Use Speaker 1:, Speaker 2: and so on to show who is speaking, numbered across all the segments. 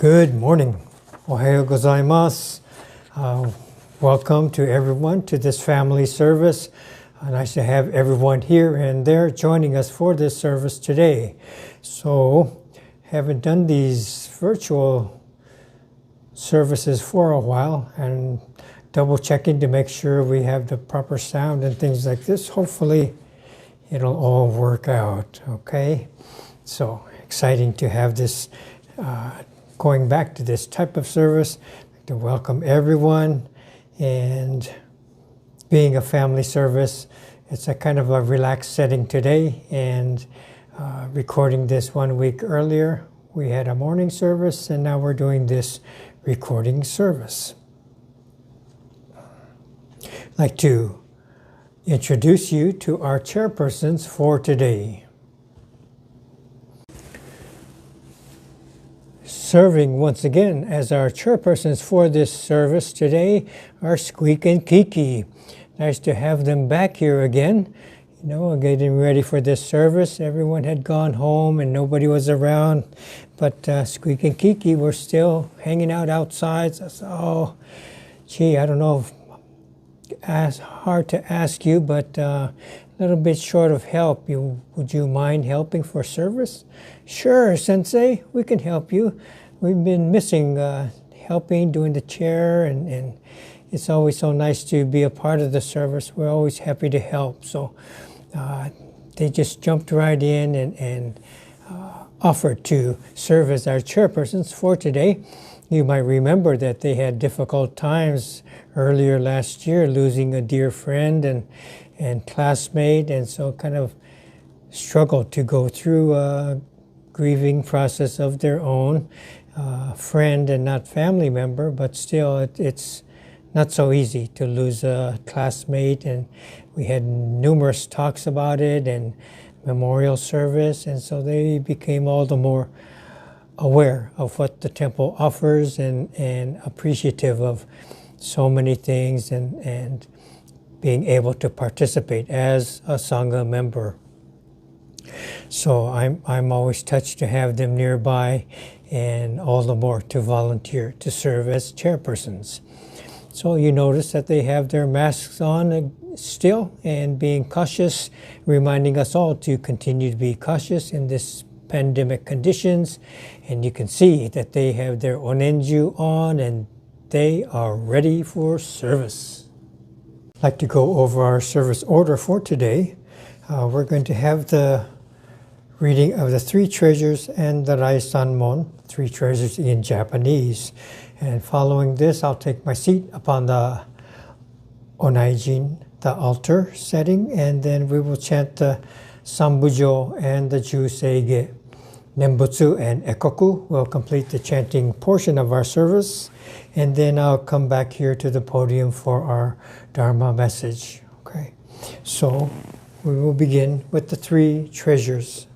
Speaker 1: Good morning. Ohayo gozaimasu. Welcome to everyone to this family service. Nice to have everyone here and there joining us for this service today. So, haven't done these virtual services for a while and double checking to make sure we have the proper sound and things like this. Hopefully it'll all work out, okay? So, exciting to have this going back to this type of service, to welcome everyone, and being a family service, it's a kind of a relaxed setting today, and recording this 1 week earlier, we had a morning service, and now we're doing this recording service. I'd like to introduce you to our chairpersons for today. Serving once again as our chairpersons for this service today are Squeak and Kiki. Nice to have them back here again. You know, getting ready for this service. Everyone had gone home and nobody was around, but Squeak and Kiki were still hanging out outside. So I said, oh, gee, I don't know if hard to ask you, but a little bit short of help. Would you mind helping for service? Sure, Sensei, we can help you. We've been missing helping, doing the chair, and it's always so nice to be a part of the service. We're always happy to help. So they just jumped right in and offered to serve as our chairpersons for today. You might remember that they had difficult times earlier last year, losing a dear friend and classmate, and so kind of struggled to go through a grieving process of their own. Friend and not family member, but still it's not so easy to lose a classmate, and we had numerous talks about it and memorial service, and so they became all the more aware of what the temple offers and appreciative of so many things and being able to participate as a Sangha member. So I'm always touched to have them nearby, and all the more to volunteer to serve as chairpersons. So you notice that they have their masks on still and being cautious, reminding us all to continue to be cautious in this pandemic conditions. And you can see that they have their onenju on and they are ready for service. I'd like to go over our service order for today. We're going to have the reading of the Three Treasures and the Raisanmon, Three Treasures in Japanese. And following this, I'll take my seat upon the Onaijin, the altar setting, and then we will chant the Sambujo and the Juseige. Nembutsu and Ekoku will complete the chanting portion of our service, and then I'll come back here to the podium for our Dharma message. Okay, so we will begin with the Three Treasures.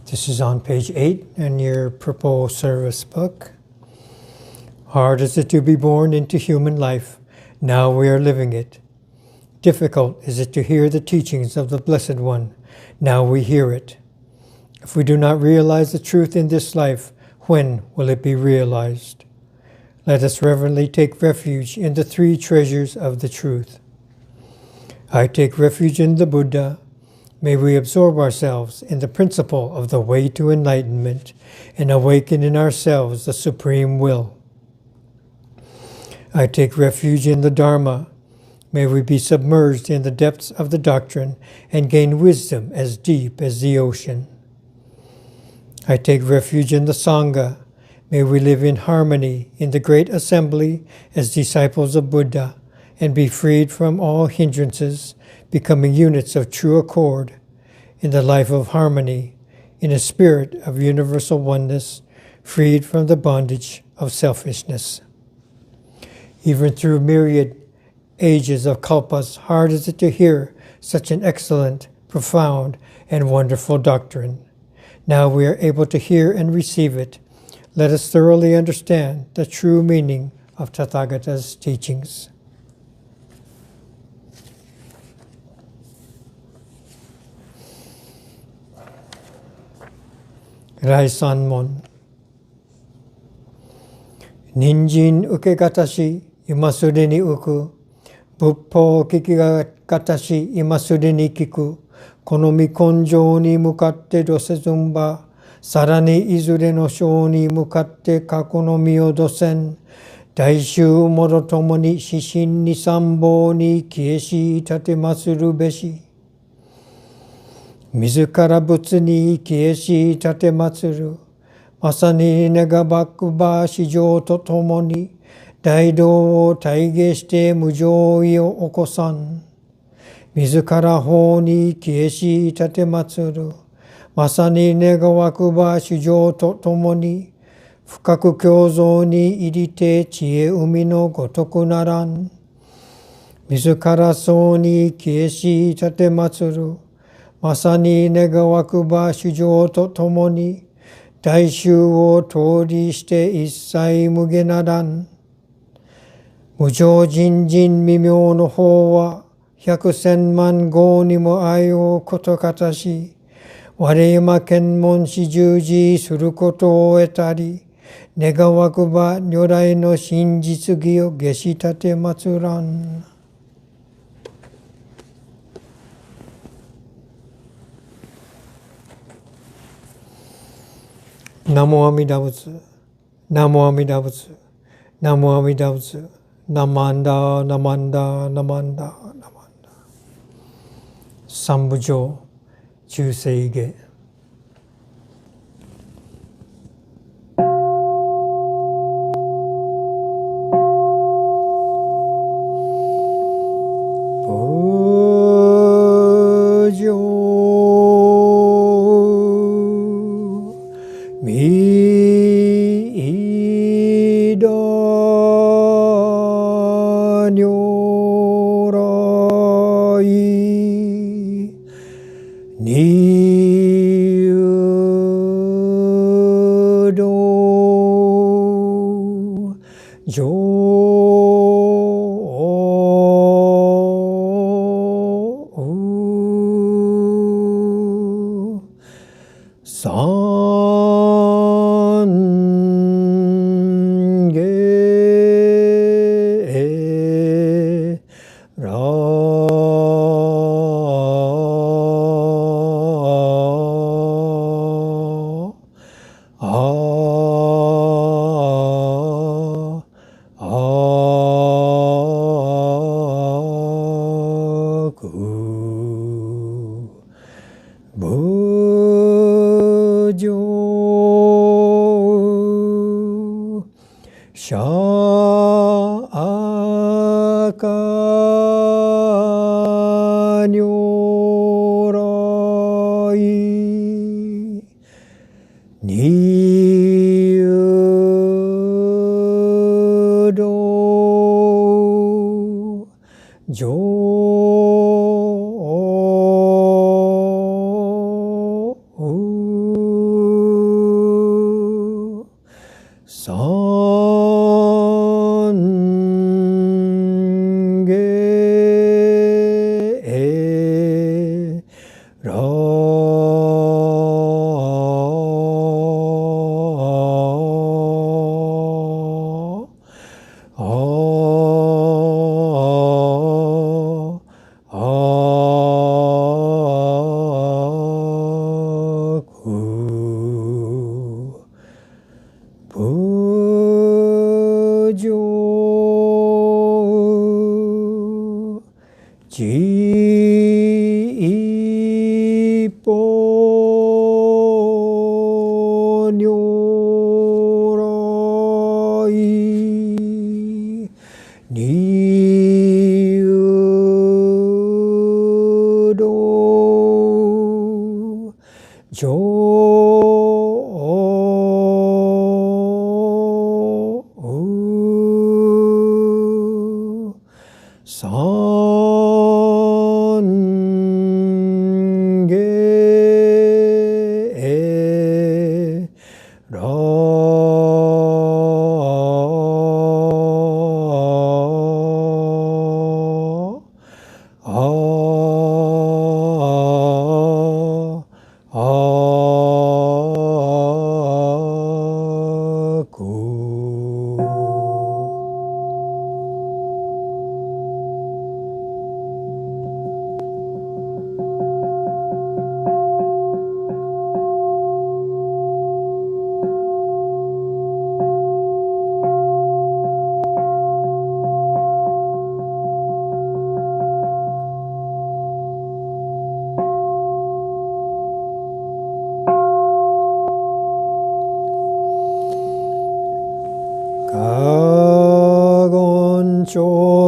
Speaker 1: This is on page 8 in your purple service book. Hard is it to be born into human life. Now we are living it. Difficult is it to hear the teachings of the Blessed One. Now we hear it. If we do not realize the truth in this life, when will it be realized? Let us reverently take refuge in the three treasures of the truth. I take refuge in the Buddha. May we absorb ourselves in the principle of the way to enlightenment and awaken in ourselves the supreme will. I take refuge in the Dharma. May we be submerged in the depths of the doctrine and gain wisdom as deep as the ocean. I take refuge in the Sangha. May we live in harmony in the great assembly as disciples of Buddha and be freed from all hindrances, becoming units of true accord in the life of harmony, in a spirit of universal oneness, freed from the bondage of selfishness. Even through myriad ages of kalpas, hard is it to hear such an excellent, profound, and wonderful doctrine. Now we are able to hear and receive it. Let us thoroughly understand the true meaning of Tathagata's teachings. 第三問。人参受け方し、今すでに受く。仏法聞き方し、今すでに聞く。この身根性に向かってどせずんば、さらにいずれの章に向かって過去の身をどせん。大衆もろともに指針に参謀に消えし立てまするべし。自ら仏に消えし立てまする。まさに願ばくば史上とともに、大道を体現して無常意を起こさん。自ら法に消えし立てまつる。まさに願わくば史上とともに、深く教蔵に入りて知恵海のごとくならん。自らそうに消えし立てまつる。まさに願わくば史上とともに、大衆を通りして一切無下ならん。無常人人未明の法は、百千万号にも愛をことかたし、我今検問し従事することを得たり、願わくば如来の真実義を下し立てまつらん。ナモ阿弥陀仏、ナモ阿弥陀仏、ナモ阿弥陀仏、ナマンダ、ナマンダ、ナマンダ、ナマンダ。三部上、中世下。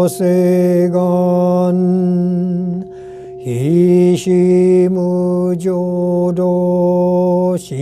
Speaker 1: 世願非死無浄土志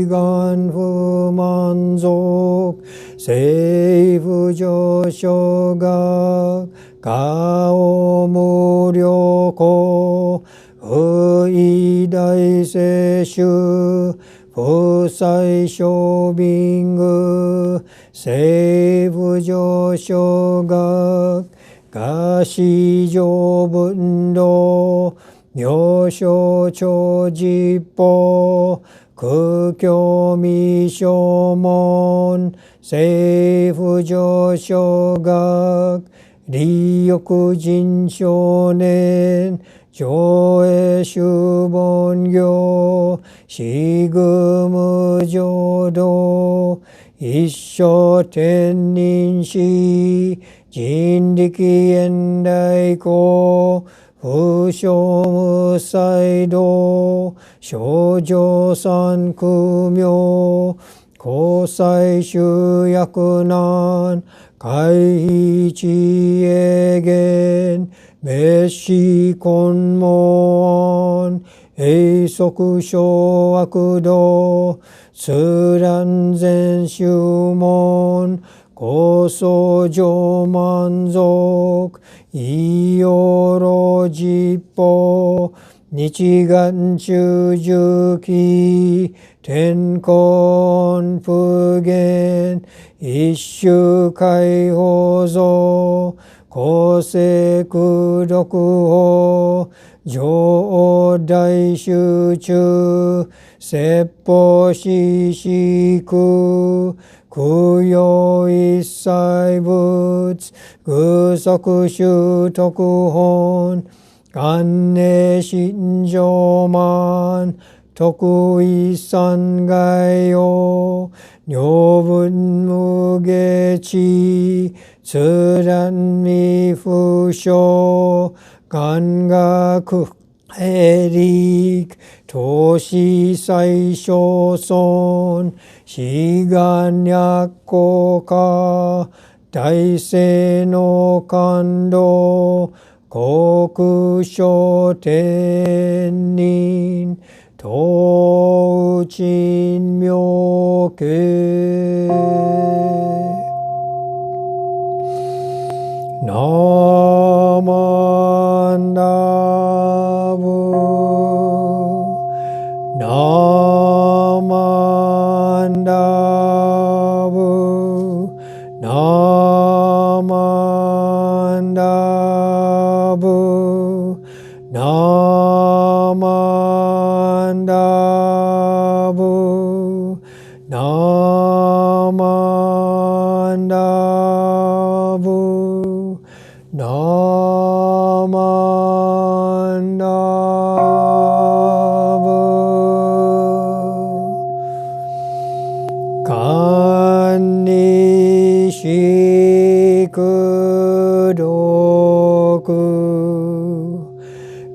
Speaker 1: 願不満足成不上昇学果を無量故不異大世主不採小便具成不上昇学果至上分道妙正長実法空教未正門成不上昇学利欲人少年上映修凡行四愚無浄土一生天人師人力現代公不正無才道少女三苦妙交際集約難回避知恵言滅死根門永息小悪道通覧前修門高僧上満足異様老実法日願中十期天根普賢一種解放像公正功徳法上大集中説法四思苦供養一切仏具足修徳本願念心上満徳一三概要女分無下知通覧未不詳願学営力投資最小損志願略効果大聖の感動国書天人東鎮妙慶ナマンダブナマンダブナマンダブナマンダブナマンダブナマンダブ観にしくどく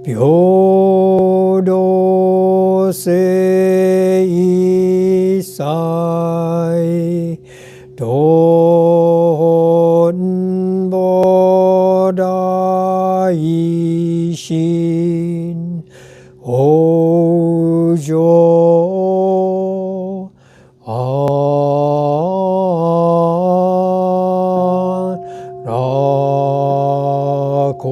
Speaker 1: 平等性一切どんぼ大心往生あらこ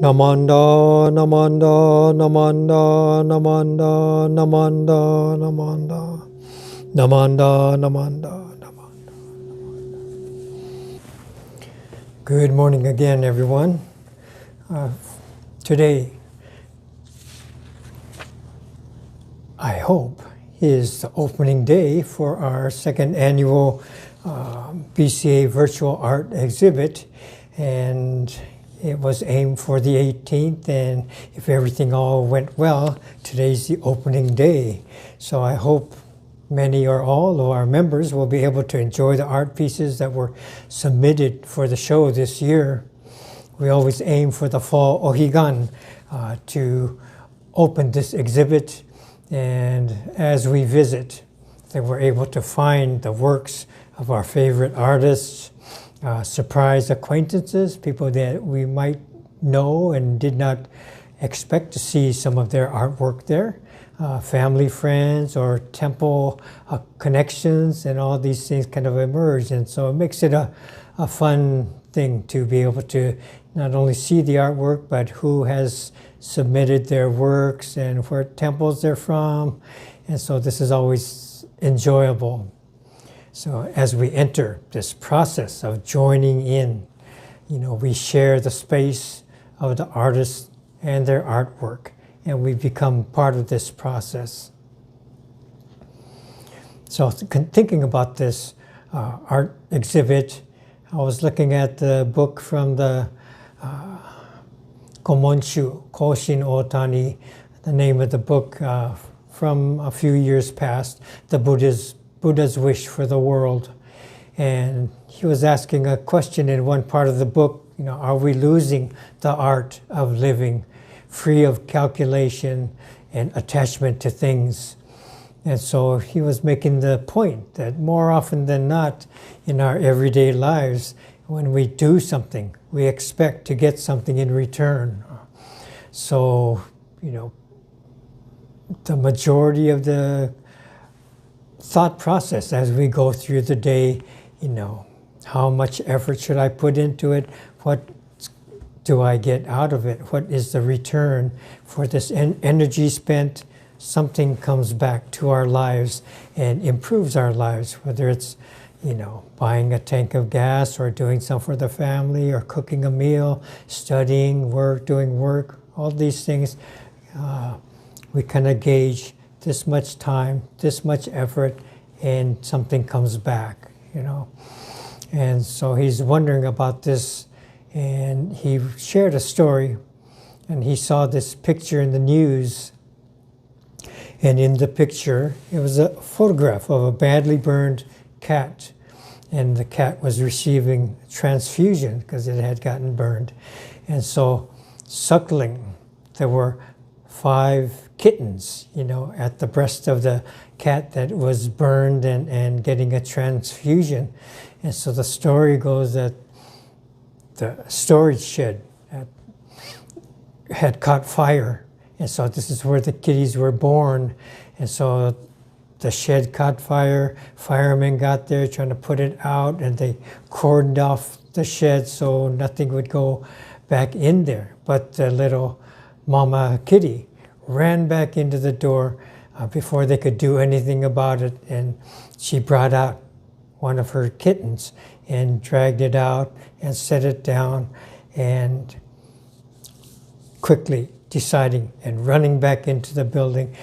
Speaker 1: ナマンダナマンダナマンダナマンダナマンダナマンダナマンダナマンダ。Good morning again, everyone. Today, I hope, is the opening day for our second annual BCA virtual art exhibit, and it was aimed for the 18th, and if everything all went well, today's the opening day. So I hope many or all of our members will be able to enjoy the art pieces that were submitted for the show this year. We always aim for the fall Ohigan to open this exhibit. And as we visit, that we're able to find the works of our favorite artists, surprise acquaintances, people that we might know and did not expect to see some of their artwork there, family, friends, or temple connections, and all these things kind of emerge. And so it makes it a fun thing to be able to not only see the artwork, but who has submitted their works and what temples they're from. And so this is always enjoyable. So as we enter this process of joining in, we share the space of the artists and their artwork, and we become part of this process. So thinking about this art exhibit, I was looking at the book from the Gomonshu, Koshin Otani, the name of the book from a few years past, the Buddha's Wish for the World. And he was asking a question in one part of the book, are we losing the art of living free of calculation and attachment to things? And so he was making the point that more often than not in our everyday lives, when we do something, we expect to get something in return. So, the majority of the thought process as we go through the day, how much effort should I put into it? What do I get out of it? What is the return for this energy spent? Something comes back to our lives and improves our lives, whether it's, buying a tank of gas or doing something for the family or cooking a meal, studying, doing work, all these things. We kind of gauge this much time, this much effort, and something comes back, And so he's wondering about this, and he shared a story, and he saw this picture in the news. And in the picture, it was a photograph of a badly burned cat. And the cat was receiving transfusion because it had gotten burned. And so suckling, there were 5 kittens, at the breast of the cat that was burned and getting a transfusion. And so the story goes that the storage shed had caught fire. And so this is where the kitties were born. And so the shed caught fire, firemen got there trying to put it out, and they cordoned off the shed so nothing would go back in there. But the little mama kitty ran back into the door before they could do anything about it, and she brought out one of her kittens and dragged it out and set it down, and quickly deciding and running back into the building,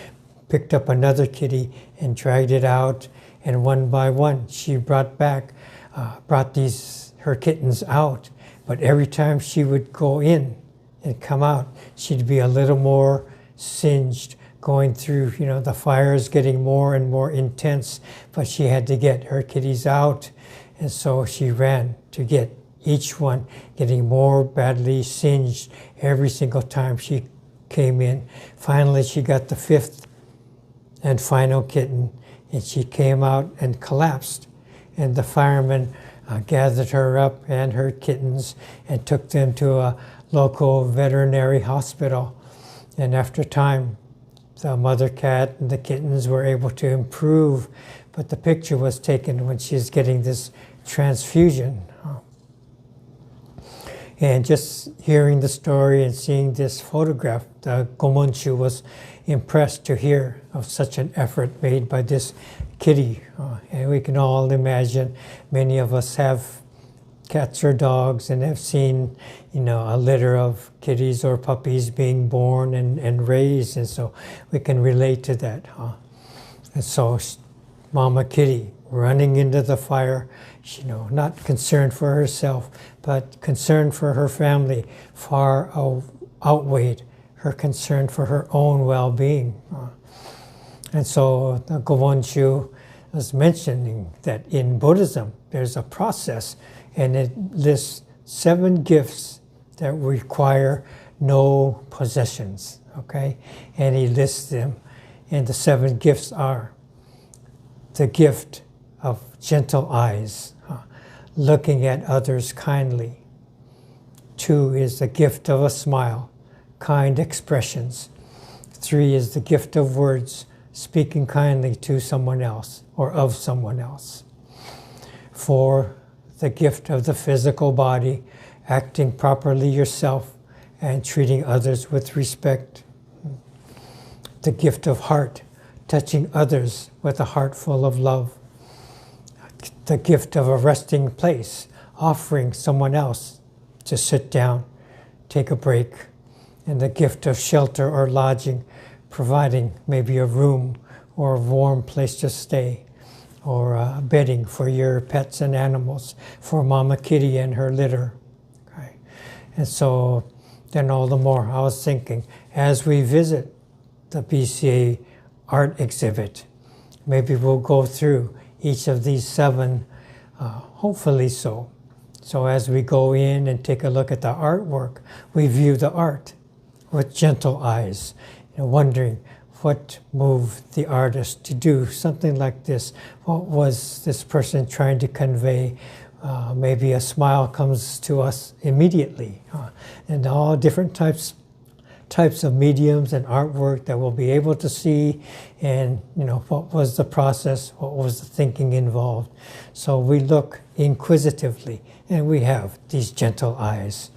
Speaker 1: picked up another kitty and dragged it out, and one by one she brought her kittens out. But every time she would go in and come out, she'd be a little more singed, going through, the fires getting more and more intense, but she had to get her kitties out. And so she ran to get each one, getting more badly singed every single time she came in. Finally, she got the 5th and final kitten, and she came out and collapsed. And the firemen gathered her up and her kittens and took them to a local veterinary hospital. And after time, the mother cat and the kittens were able to improve, but the picture was taken when she was getting this transfusion. And just hearing the story and seeing this photograph, the Gomonshu was impressed to hear of such an effort made by this kitty. And we can all imagine, many of us have cats or dogs and have seen, a litter of kitties or puppies being born and raised, and so we can relate to that. And so Mama Kitty running into the fire, not concerned for herself, but concerned for her family, far outweighed her concern for her own well-being. And so the Gomonshu was mentioning that in Buddhism, there's a process, and it lists 7 gifts that require no possessions, okay? And he lists them. And the 7 gifts are the gift of gentle eyes, looking at others kindly. 2 is the gift of a smile, kind expressions. 3 is the gift of words, speaking kindly to someone else or of someone else. 4, the gift of the physical body, acting properly yourself and treating others with respect. The gift of heart, touching others with a heart full of love. The gift of a resting place, offering someone else to sit down, take a break. And the gift of shelter or lodging, providing maybe a room or a warm place to stay, or bedding for your pets and animals, for Mama Kitty and her litter. Okay. And so then all the more, I was thinking, as we visit the BCA art exhibit, maybe we'll go through each of these 7, hopefully so. So as we go in and take a look at the artwork, we view the art with gentle eyes, wondering what moved the artist to do something like this. What was this person trying to convey? Maybe a smile comes to us immediately. And all different types of mediums and artwork that we'll be able to see, and what was the process, what was the thinking involved. So we look inquisitively, and we have these gentle eyes.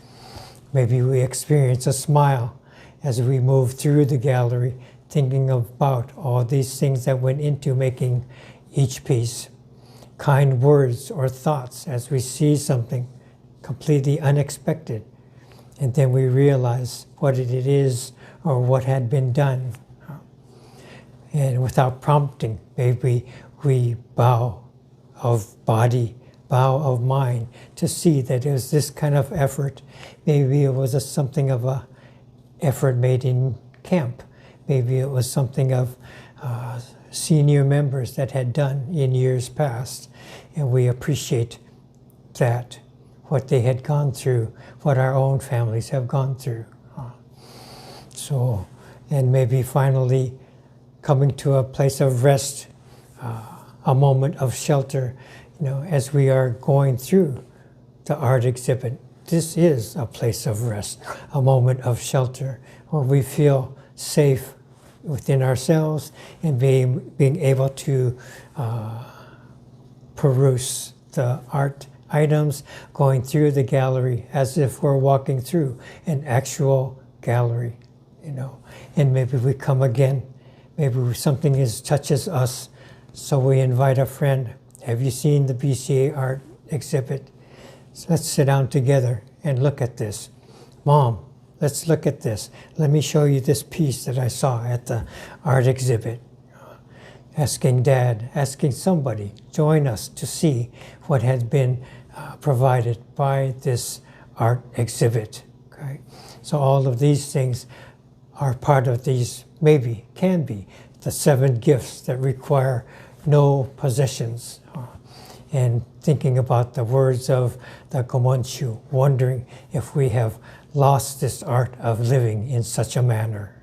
Speaker 1: Maybe we experience a smile as we move through the gallery, thinking about all these things that went into making each piece. Kind words or thoughts as we see something completely unexpected, and then we realize what it is or what had been done. And without prompting, maybe we bow of body, bow of mind, to see that it was this kind of effort. Maybe it was something of a effort made in camp. Maybe it was something of senior members that had done in years past. And we appreciate that, what they had gone through, what our own families have gone through. So, and maybe finally coming to a place of rest, a moment of shelter, as we are going through the art exhibit. This is a place of rest, a moment of shelter, where we feel safe within ourselves and being able to peruse the art items, going through the gallery as if we're walking through an actual gallery, And maybe we come again, maybe something touches us, so we invite a friend. Have you seen the BCA art exhibit? So let's sit down together and look at this. Mom, let's look at this. Let me show you this piece that I saw at the art exhibit. Asking Dad, asking somebody, join us to see what has been provided by this art exhibit. Okay? So all of these things are part of these, maybe, can be, the 7 gifts that require no possessions. And thinking about the words of the Gomonchu, wondering if we have lost this art of living in such a manner.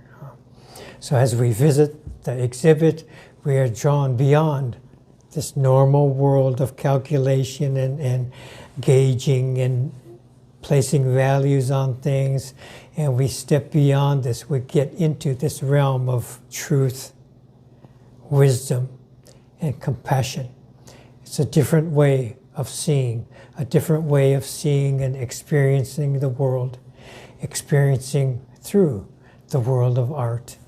Speaker 1: So as we visit the exhibit, we are drawn beyond this normal world of calculation and gauging and placing values on things, and we step beyond this. We get into this realm of truth, wisdom, and compassion. It's a different way of seeing, a different way of seeing and experiencing the world, experiencing through the world of art.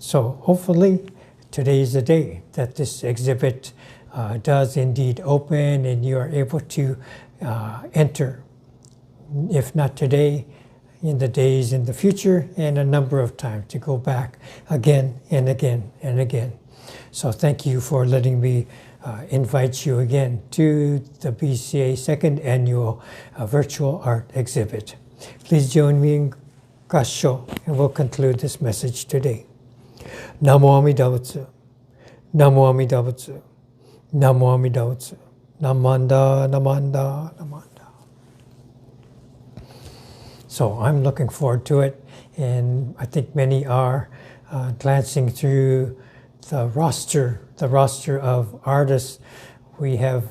Speaker 1: So hopefully today is the day that this exhibit does indeed open, and you are able to enter, if not today, in the days in the future, and a number of times to go back again and again and again. So thank you for letting me invite you again to the BCA second annual virtual art exhibit. Please join me in Gassho, and we'll conclude this message today. Namo Amida Butsu, Namo Amida Butsu, Namo Amida Butsu, Namanda, Namanda, Namanda. So I'm looking forward to it, and I think many are glancing through the roster of artists we have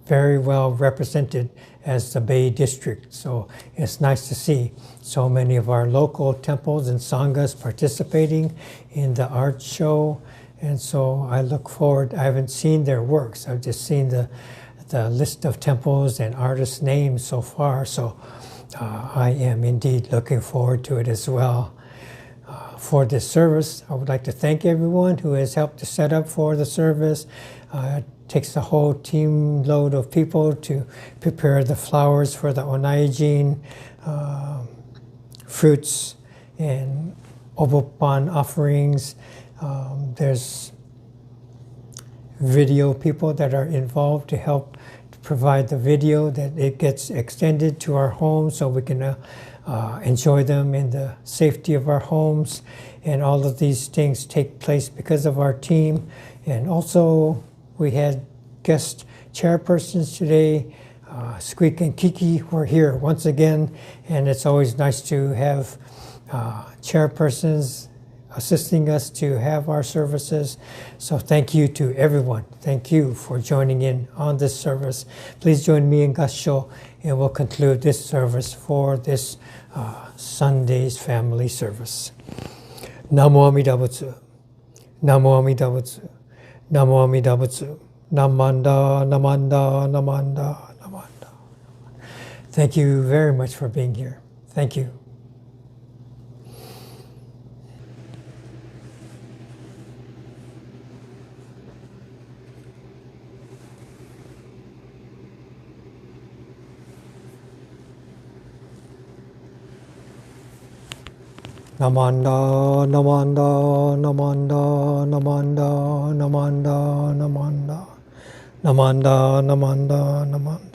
Speaker 1: very well represented as the Bay District. So it's nice to see so many of our local temples and sanghas participating in the art show. And so I look forward. I haven't seen their works. I've just seen the list of temples and artists' names so far. So I am indeed looking forward to it as well. For this service, I would like to thank everyone who has helped to set up for the service. It takes a whole team load of people to prepare the flowers for the onaijin, fruits, and obopan offerings. There's video people that are involved to help to provide the video, that it gets extended to our homes so we can enjoy them in the safety of our homes. And all of these things take place because of our team. And also we had guest chairpersons today. Squeak and Kiki were here once again, and it's always nice to have chairpersons assisting us to have our services. So thank you to everyone. Thank you for joining in on this service. Please join me in Gassho, and we'll conclude this service for this Sunday's family service. Namo Amida Butsu. Namo Amida Butsu. Namo Amida Butsu. Namanda, Namanda, Namanda, Namanda. Thank you very much for being here. Thank you. Namanda, Namanda, Namanda, Namanda, Namanda, Namanda, Namanda, Namanda, Namanda.